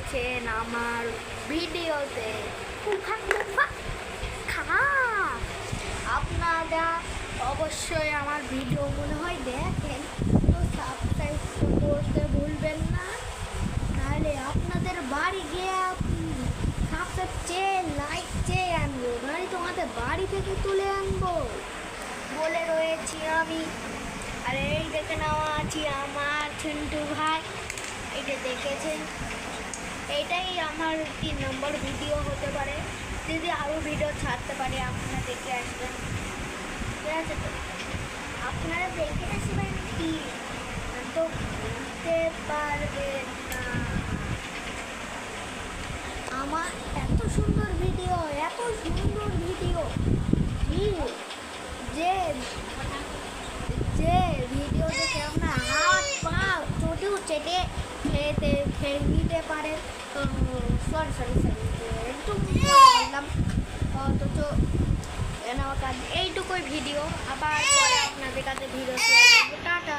এসেছেন আমার ভিডিওতে। আপনারা অবশ্যই আমার ভিডিও মনে হয় দেখেন, তো সাবস্ক্রাইব করতে ভুলবেন না, নাহলে আপনাদের বাড়ি গিয়ে সাবস্ক্রাইব চেয়ে লাইক চেয়ে আনবো, নাহলে তোমাদের বাড়ি থেকে তুলে আনবো বলে রয়েছি আমি। আর এই দেখে নেওয়া আছি আমার ঝন্টু ভাই, এটা দেখেছেন, এইটাই আমার 3 নম্বর ভিডিও হতে পারে। যদি আরও ভিডিও ছাড়তে পারে আপনারা দেখে আসবেন, ঠিক আছে? তো আপনারা দেখে আসবেন কি, তো বুঝতে পারবেন না। আমার এত সুন্দর ভিডিও যে যে ভিডিও দেখে আপনার হাত পা চটেও চেটে খেয়ে নিতে পারেন। সরি একটু বললাম, অথচ আমার কাজ এইটুকুই ভিডিও। আবার পরে আপনাদের কাছে ভিডিও টাটা।